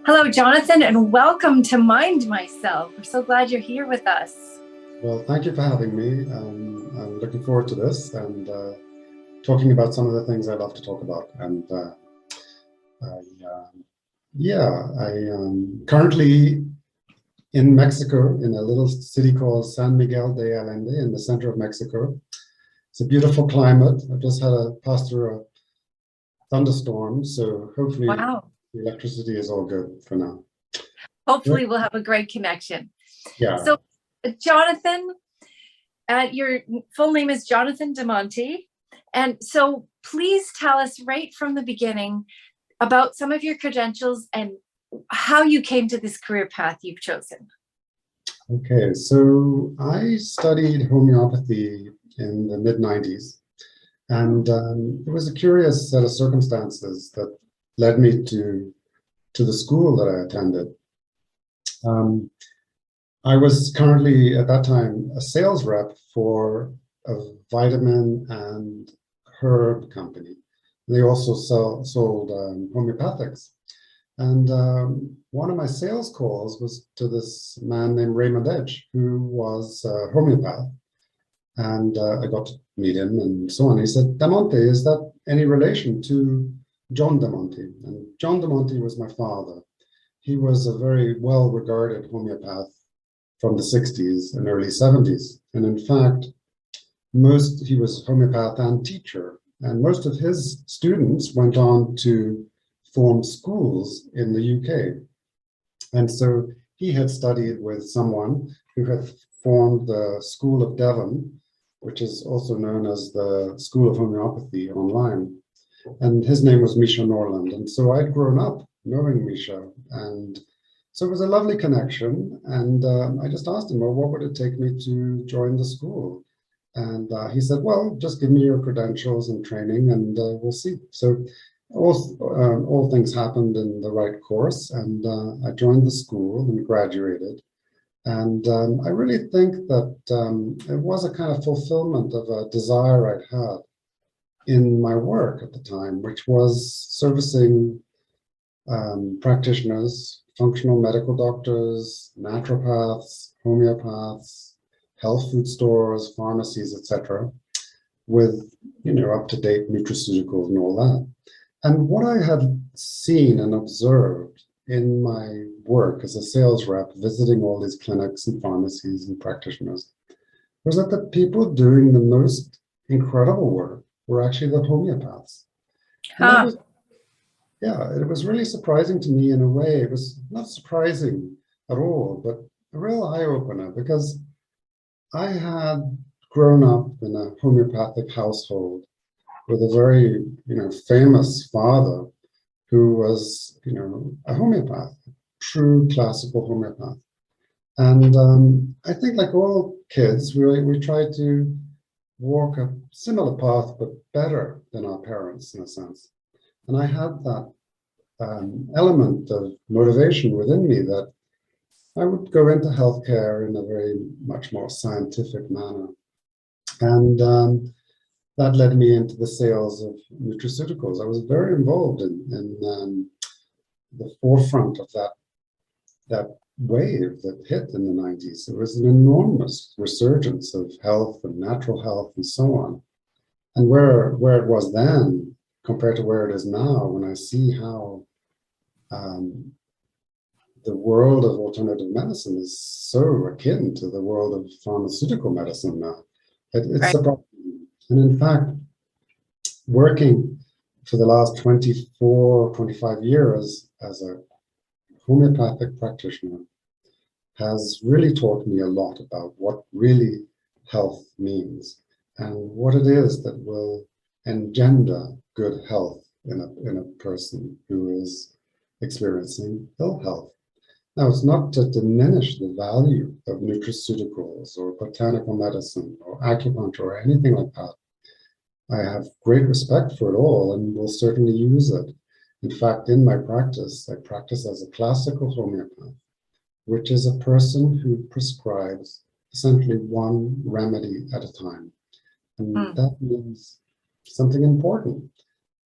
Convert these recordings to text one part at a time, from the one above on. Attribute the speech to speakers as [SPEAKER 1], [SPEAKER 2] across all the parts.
[SPEAKER 1] Hello, Jonathan, and welcome to Mind Myself. We're so glad you're here with us.
[SPEAKER 2] Well, thank you for having me. I'm looking forward to this and talking about some of the things I love to talk about. And I am currently in Mexico, in a little city called San Miguel de Allende in the center of Mexico. It's a beautiful climate. I've just passed through a thunderstorm, so hopefully
[SPEAKER 1] Wow.
[SPEAKER 2] the electricity is all good for now.
[SPEAKER 1] Hopefully we'll have a great connection.
[SPEAKER 2] Yeah.
[SPEAKER 1] So, Jonathan, your full name is Jonathan Damonte. And so please tell us right from the beginning about some of your credentials and how you came to this career path you've chosen.
[SPEAKER 2] Okay, so I studied homeopathy in the mid-90s, and it was a curious set of circumstances that led me to the school that I attended. I was currently, at that time, a sales rep for a vitamin and herb company. They also sold homeopathics. And one of my sales calls was to this man named Raymond Edge, who was a homeopath. And I got to meet him and so on. He said, Damonte, is that any relation to John Damonte? And John Damonte was my father. He was a very well-regarded homeopath from the 60s and early 70s. And in fact, he was homeopath and teacher. And most of his students went on to form schools in the UK. And so he had studied with someone who had formed the School of Devon, which is also known as the School of Homeopathy online. And his name was Misha Norland. And so I'd grown up knowing Misha. And so it was a lovely connection. And I just asked him, well, what would it take me to join the school? And he said, well, just give me your credentials and training and we'll see. So all things happened in the right course. And I joined the school and graduated. And I really think that it was a kind of fulfillment of a desire I'd had in my work at the time, which was servicing practitioners, functional medical doctors, naturopaths, homeopaths, health food stores, pharmacies, etc., with up-to-date nutraceuticals and all that. And what I had seen and observed in my work as a sales rep, visiting all these clinics and pharmacies and practitioners, was that the people doing the most incredible work were actually the homeopaths.
[SPEAKER 1] Huh.
[SPEAKER 2] It was really surprising to me in a way. It was not surprising at all, but a real eye-opener, because I had grown up in a homeopathic household with a very, famous father who was, a homeopath, true classical homeopath. And I think, like all kids, we try to walk a similar path, but better than our parents, in a sense. And I had that element of motivation within me that I would go into healthcare in a very much more scientific manner. And that led me into the sales of nutraceuticals. I was very involved in the forefront of that wave that hit in the 90s. There was an enormous resurgence of health and natural health and so on. And where it was then compared to where it is now, when I see how the world of alternative medicine is so akin to the world of pharmaceutical medicine now, it's surprising. And in fact, working for the last 24, 25 years as a homeopathic practitioner has really taught me a lot about what really health means and what it is that will engender good health in a person who is experiencing ill health. Now, it's not to diminish the value of nutraceuticals or botanical medicine or acupuncture or anything like that. I have great respect for it all and will certainly use it. In fact, in my practice, I practice as a classical homeopath, which is a person who prescribes essentially one remedy at a time. And that means something important.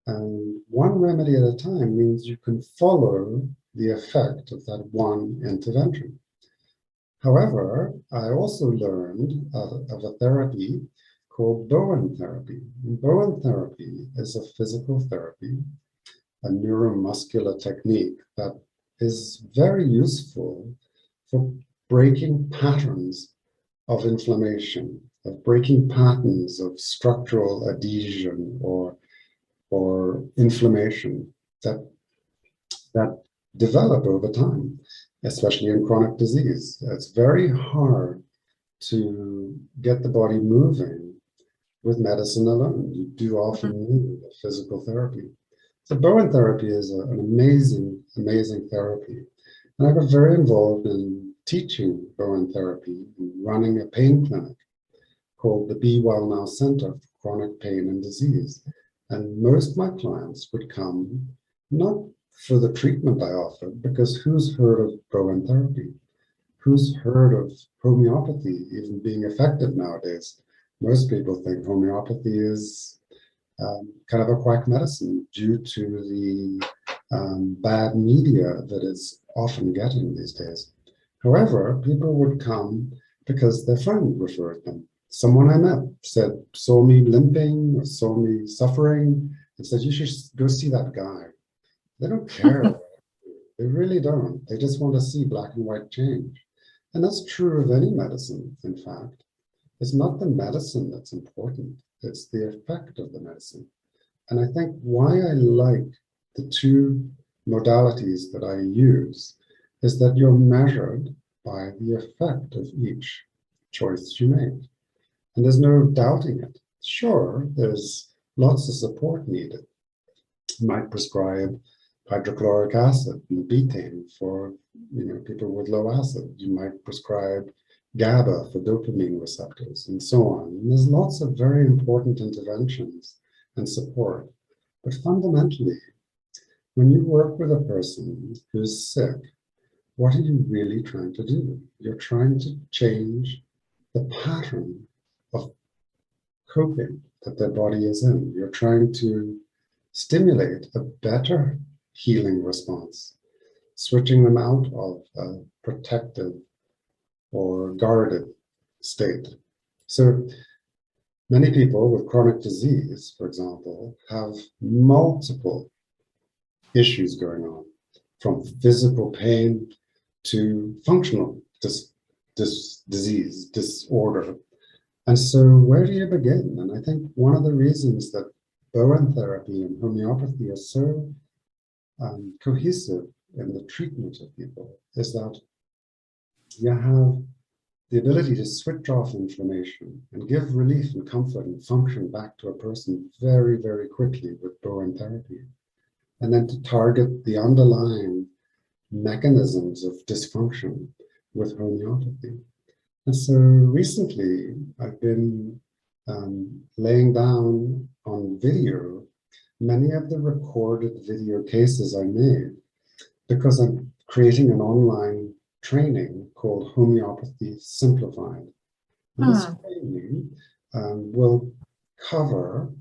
[SPEAKER 2] And one remedy at a time means you can follow the effect of that one intervention. However, I also learned of a therapy called Bowen therapy. And Bowen therapy is a physical therapy, a neuromuscular technique that is very useful for breaking patterns of inflammation, of breaking patterns of structural adhesion or inflammation that develop over time, especially in chronic disease. It's very hard to get the body moving with medicine alone. You do often need a physical therapy. So Bowen therapy is an amazing, amazing therapy. And I got very involved in teaching Bowen therapy and running a pain clinic called the Be Well Now Center for Chronic Pain and Disease. And most of my clients would come not for the treatment I offered, because who's heard of Bowen therapy? Who's heard of homeopathy even being effective nowadays? Most people think homeopathy is kind of a quack medicine due to the bad media that is often getting these days. However, people would come because their friend referred them. Someone I met saw me limping or saw me suffering and said, you should go see that guy. They don't care. They really don't. They just want to see black and white change. And that's true of any medicine, in fact. It's not the medicine that's important. It's the effect of the medicine. And I think why I like the two modalities that I use is that you're measured by the effect of each choice you make. And there's no doubting it. Sure, there's lots of support needed. You might prescribe hydrochloric acid and betaine for people with low acid. You might prescribe GABA for dopamine receptors and so on. And there's lots of very important interventions and support. But fundamentally, when you work with a person who's sick, what are you really trying to do? You're trying to change the pattern of coping that their body is in. You're trying to stimulate a better healing response, switching them out of a protective or guarded state. So many people with chronic disease, for example, have multiple issues going on, from physical pain to functional disease, disorder. And so where do you begin? And I think one of the reasons that Bowen therapy and homeopathy are so cohesive in the treatment of people is that you have the ability to switch off inflammation and give relief and comfort and function back to a person very, very quickly with Bowen therapy. And then to target the underlying mechanisms of dysfunction with homeopathy. And so recently I've been laying down on video many of the recorded video cases I made, because I'm creating an online training called Homeopathy Simplified. And this training will cover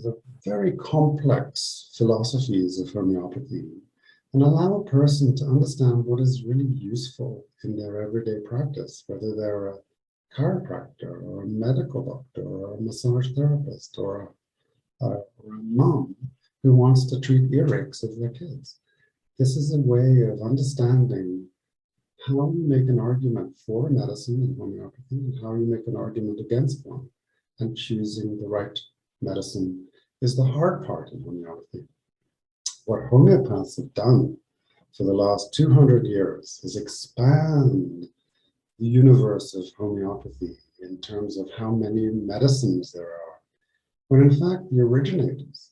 [SPEAKER 2] the very complex philosophies of homeopathy and allow a person to understand what is really useful in their everyday practice, whether they're a chiropractor or a medical doctor or a massage therapist or a mom who wants to treat earaches of their kids. This is a way of understanding how you make an argument for medicine and homeopathy and how you make an argument against one. And choosing the right medicine is the hard part in homeopathy. What homeopaths have done for the last 200 years is expand the universe of homeopathy in terms of how many medicines there are, when in fact the originators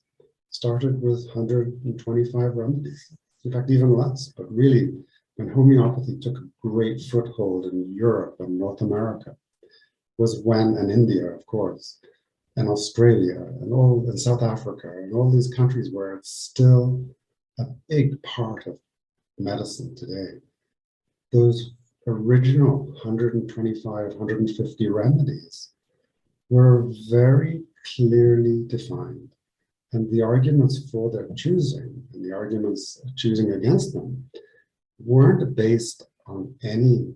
[SPEAKER 2] started with 125 remedies, in fact even less. But really, when homeopathy took a great foothold in Europe and North America was when, and India of course, and Australia and South Africa and all these countries where it's still a big part of medicine today. Those original 125, 150 remedies were very clearly defined. And the arguments for their choosing and the arguments choosing against them weren't based on any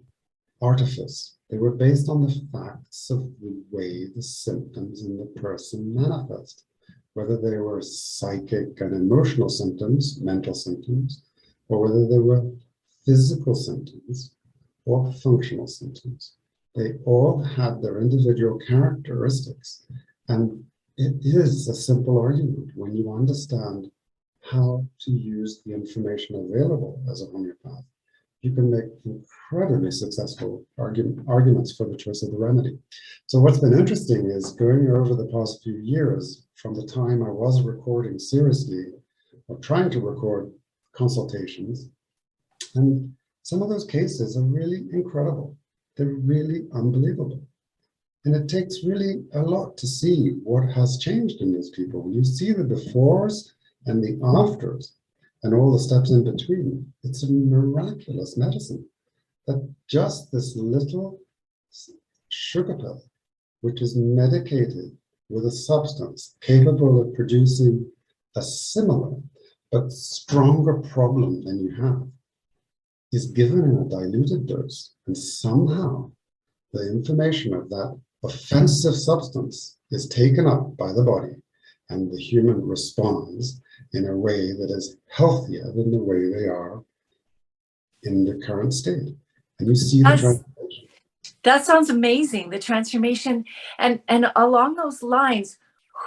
[SPEAKER 2] artifice. They were based on the facts of the way the symptoms in the person manifest, whether they were psychic and emotional symptoms, mental symptoms, or whether they were physical symptoms or functional symptoms. They all had their individual characteristics. And it is a simple argument when you understand how to use the information available as a homeopath. You can make incredibly successful arguments for the choice of the remedy. So what's been interesting is going over the past few years, from the time I was recording seriously, or trying to record consultations, and some of those cases are really incredible. They're really unbelievable. And it takes really a lot to see what has changed in those people. When you see the befores and the afters and all the steps in between, it's a miraculous medicine that just this little sugar pill, which is medicated with a substance capable of producing a similar but stronger problem than you have, is given in a diluted dose, and somehow the information of that offensive substance is taken up by the body, and the human responds in a way that is healthier than the way they are in the current state. And you see the transformation.
[SPEAKER 1] That sounds amazing, the transformation. And along those lines,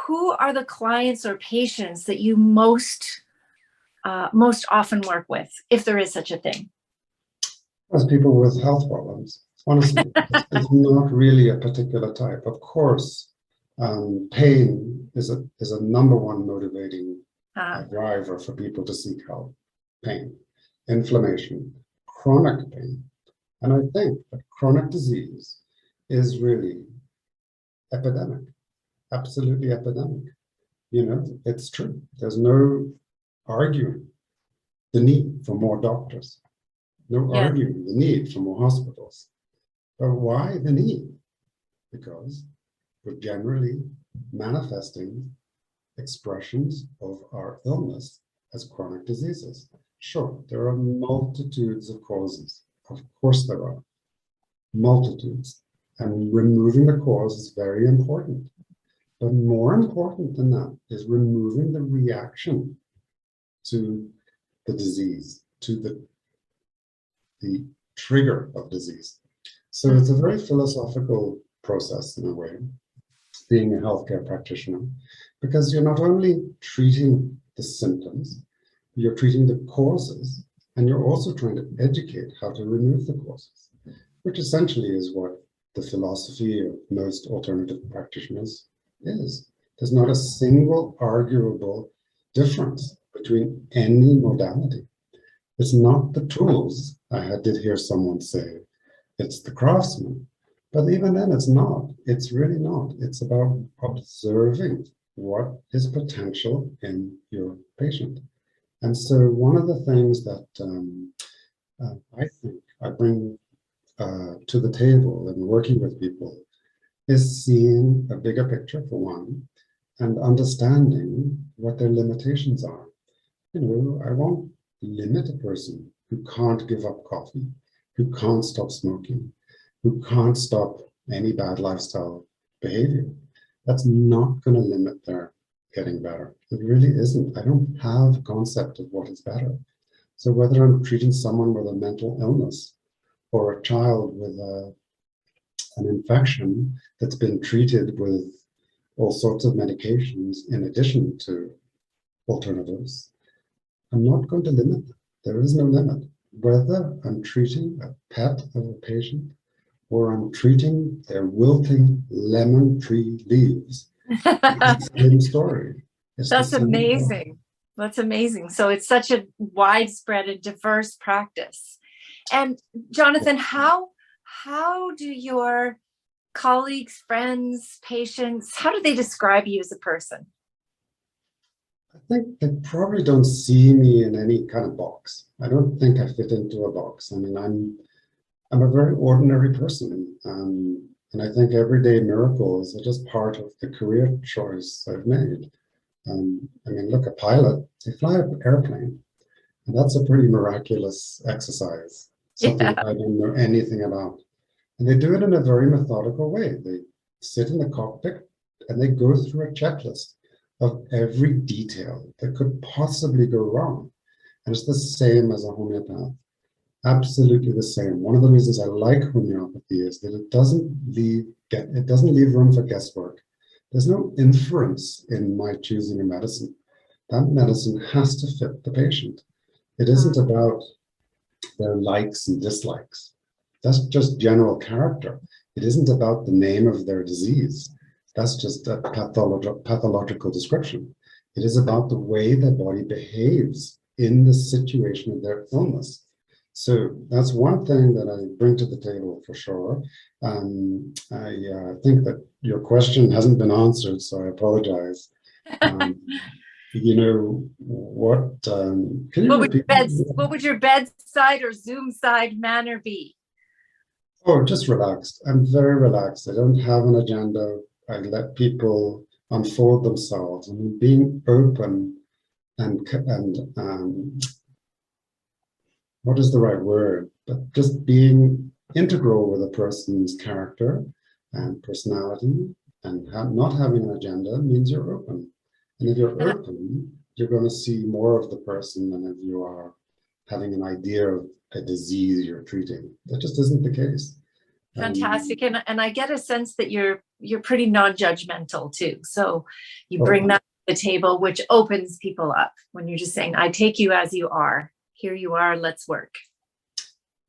[SPEAKER 1] who are the clients or patients that you most often work with, if there is such a thing?
[SPEAKER 2] As people with health problems. Honestly, it's not really a particular type. Of course, pain is a number one motivating driver for people to seek help. Pain, inflammation, chronic pain. And I think that chronic disease is really epidemic, absolutely epidemic. You know, it's true. There's no arguing the need for more doctors, no arguing the need for more hospitals. But why the need? Because we're generally manifesting expressions of our illness as chronic diseases. Sure, there are multitudes of causes. Of course there are. Multitudes. And removing the cause is very important. But more important than that is removing the reaction to the disease, to the trigger of disease. So it's a very philosophical process in a way, being a healthcare practitioner, because you're not only treating the symptoms, you're treating the causes, and you're also trying to educate how to remove the causes, which essentially is what the philosophy of most alternative practitioners is. There's not a single arguable difference between any modality. It's not the tools. I did hear someone say, it's the craftsman. But even then, it's not. It's really not. It's about observing what is potential in your patient. And so one of the things that I think I bring to the table and working with people is seeing a bigger picture, for one, and understanding what their limitations are. You know, I won't limit a person who can't give up coffee, who can't stop smoking, who can't stop any bad lifestyle behavior. That's not going to limit their getting better. It really isn't. I don't have a concept of what is better. So whether I'm treating someone with a mental illness or a child with an infection that's been treated with all sorts of medications in addition to alternatives, I'm not going to limit them. There is no limit. Whether I'm treating a pet of a patient or I'm treating their wilting lemon tree leaves, it's the same story.
[SPEAKER 1] That's amazing. That's amazing. So it's such a widespread and diverse practice. And Jonathan, how do your colleagues, friends, patients, how do they describe you as a person?
[SPEAKER 2] I think they probably don't see me in any kind of box. I don't think I fit into a box. I mean, I'm a very ordinary person, and I think everyday miracles are just part of the career choice I've made. I mean, look, a pilot, they fly an airplane, And that's a pretty miraculous exercise, something
[SPEAKER 1] Yeah.
[SPEAKER 2] that I don't know anything about. And they do it in a very methodical way. They sit in the cockpit and they go through a checklist of every detail that could possibly go wrong. And it's the same as a homeopath. Absolutely the same. One of the reasons I like homeopathy is that it doesn't leave room for guesswork. There's no inference in my choosing a medicine. That medicine has to fit the patient. It isn't about their likes and dislikes. That's just general character. It isn't about the name of their disease. That's just a pathological description. It is about the way their body behaves in the situation of their illness. So that's one thing that I bring to the table for sure. I think that your question hasn't been answered, so I apologize. You know what? Can you repeat?
[SPEAKER 1] What would your bedside or Zoom side manner be?
[SPEAKER 2] Oh, just relaxed. I'm very relaxed. I don't have an agenda. I let people unfold themselves. I mean, being open and what is the right word? But just being integral with a person's character and personality and not having an agenda means you're open. And if you're open, you're going to see more of the person than if you are having an idea of a disease you're treating. That just isn't the case.
[SPEAKER 1] Fantastic. And I get a sense that you're pretty non-judgmental too. So you bring that to the table, which opens people up when you're just saying, I take you as you are. Here you are, let's work.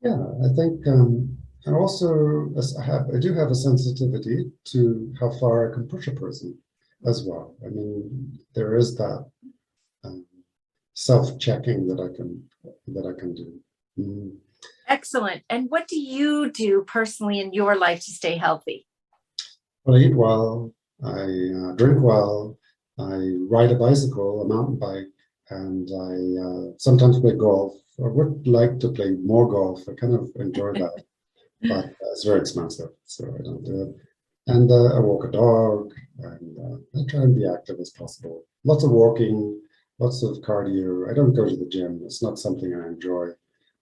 [SPEAKER 2] Yeah, I think, and also I do have a sensitivity to how far I can push a person as well. I mean, there is that self-checking that I can do. Mm.
[SPEAKER 1] Excellent. And what do you do personally in your life to stay healthy?
[SPEAKER 2] Well, I eat well, I drink well, I ride a bicycle, a mountain bike, and I sometimes play golf. I would like to play more golf. I kind of enjoy that, but it's very expensive, so I don't do it. And I walk a dog, and I try and be active as possible. Lots of walking, lots of cardio. I don't go to the gym. It's not something I enjoy.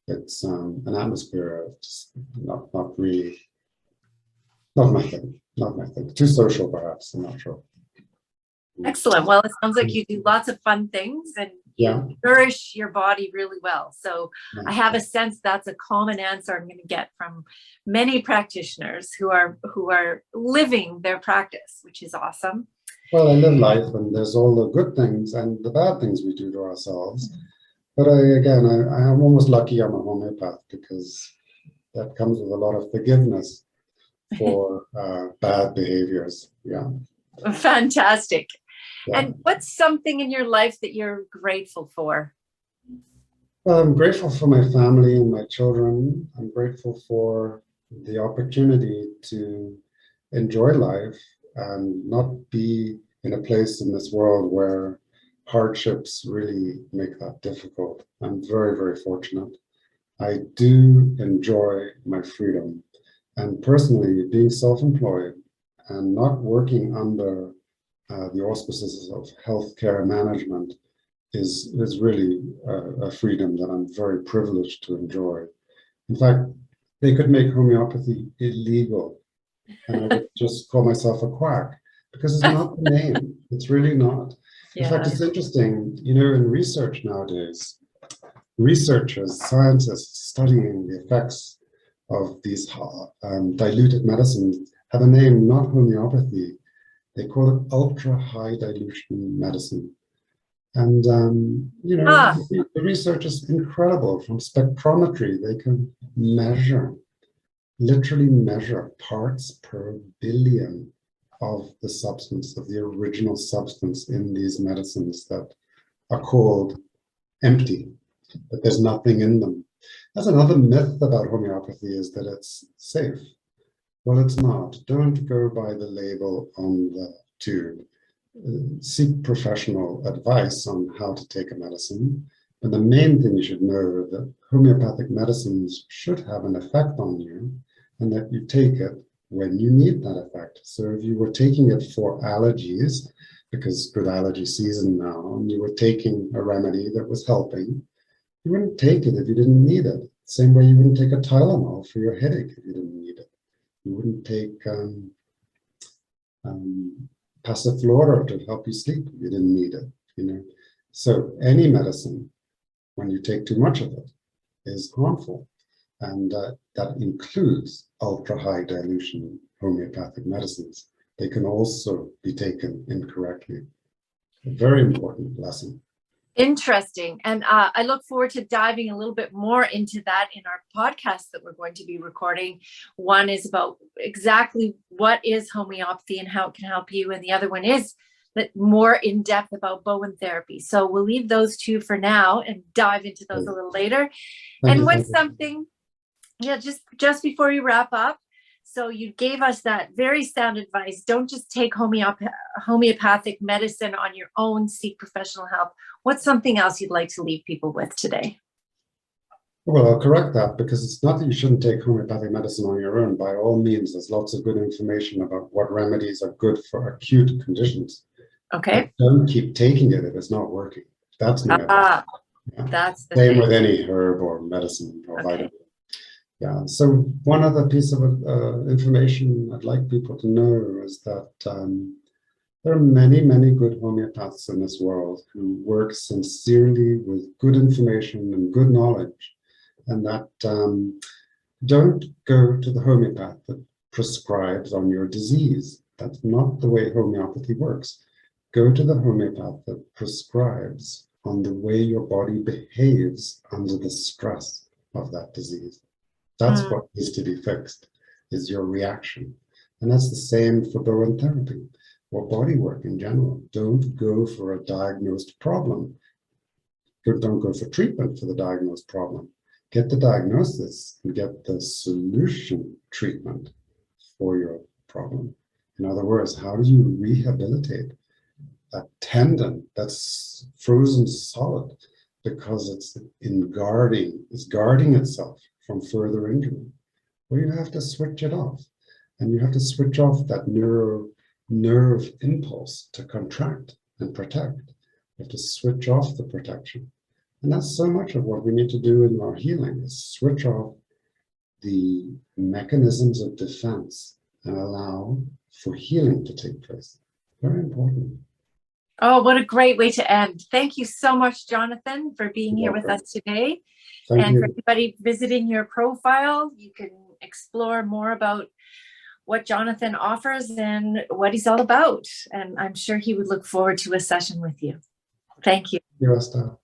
[SPEAKER 2] It's an atmosphere, just not really, not my thing, not my thing. Too social, perhaps. I'm not sure.
[SPEAKER 1] Excellent. Well, it sounds like you do lots of fun things and you nourish your body really well. So I have a sense that's a common answer I'm going to get from many practitioners who are living their practice, which is awesome.
[SPEAKER 2] Well, I live life, and there's all the good things and the bad things we do to ourselves. But I'm almost lucky I'm a homeopath, because that comes with a lot of forgiveness for bad behaviors. Yeah.
[SPEAKER 1] Fantastic.
[SPEAKER 2] Yeah.
[SPEAKER 1] And what's something in your life that you're grateful for?
[SPEAKER 2] Well, I'm grateful for my family and my children. I'm grateful for the opportunity to enjoy life and not be in a place in this world where hardships really make that difficult. I'm very, very fortunate. I do enjoy my freedom. And personally, being self-employed and not working under the auspices of healthcare management is really a freedom that I'm very privileged to enjoy. In fact, they could make homeopathy illegal, and I would just call myself a quack, because it's not the name. It's really not. In fact, it's interesting, you know, in research nowadays, researchers, scientists studying the effects of these diluted medicines have a name, not homeopathy. They call it ultra high dilution medicine. And, you know, the research is incredible. From spectrometry, they can literally measure parts per billion of the substance, of the original substance in these medicines that are called empty, that there's nothing in them. That's another myth about homeopathy, is that it's safe. Well, it's not. Don't go by the label on the tube. Seek professional advice on how to take a medicine. But the main thing you should know is that homeopathic medicines should have an effect on you, and that you take it when you need that effect. So if you were taking it for allergies, because good allergy season now, and you were taking a remedy that was helping, You wouldn't take it if you didn't need it. Same way you wouldn't take a Tylenol for your headache if you didn't need it. You wouldn't take Passiflora to help you sleep if you didn't need it. You know, so any medicine, when you take too much of it, is harmful, and that includes ultra high dilution homeopathic medicines. They can also be taken incorrectly. A very important lesson.
[SPEAKER 1] Interesting. And I look forward to diving a little bit more into that in our podcast that we're going to be recording. One is about exactly what is homeopathy and how it can help you. And the other one is more in depth about Bowen therapy. So we'll leave those two for now and dive into those a little later. And what's something, yeah, just before you wrap up, so you gave us that very sound advice. Don't just take homeopathic medicine on your own, seek professional help. What's something else you'd like to leave people with today?
[SPEAKER 2] Well, I'll correct that, because it's not that you shouldn't take homeopathic medicine on your own. By all means, there's lots of good information about what remedies are good for acute conditions.
[SPEAKER 1] Okay.
[SPEAKER 2] But don't keep taking it if it's not working. That's no evidence. Yeah.
[SPEAKER 1] That's the
[SPEAKER 2] same
[SPEAKER 1] thing.
[SPEAKER 2] With any herb or medicine or vitamin. Yeah. So one other piece of information I'd like people to know is that there are many, many good homeopaths in this world who work sincerely with good information and good knowledge, and that don't go to the homeopath that prescribes on your disease. That's not the way homeopathy works. Go to the homeopath that prescribes on the way your body behaves under the stress of that disease. That's what needs to be fixed, is your reaction. And that's the same for Bowen therapy or body work in general. Don't go for a diagnosed problem. Don't go for treatment for the diagnosed problem. Get the diagnosis and get the solution treatment for your problem. In other words, how do you rehabilitate a tendon that's frozen solid because it's guarding itself from further injury? Well, you have to switch it off, and you have to switch off that nerve impulse to contract and protect. You have to switch off the protection. And that's so much of what we need to do in our healing, is switch off the mechanisms of defense and allow for healing to take place. Very important.
[SPEAKER 1] Oh, what a great way to end. Thank you so much, Jonathan, for being here with us today.
[SPEAKER 2] Thank you.
[SPEAKER 1] For anybody visiting your profile, you can explore more about what Jonathan offers and what he's all about. And I'm sure he would look forward to a session with you. Thank you.
[SPEAKER 2] You're a star.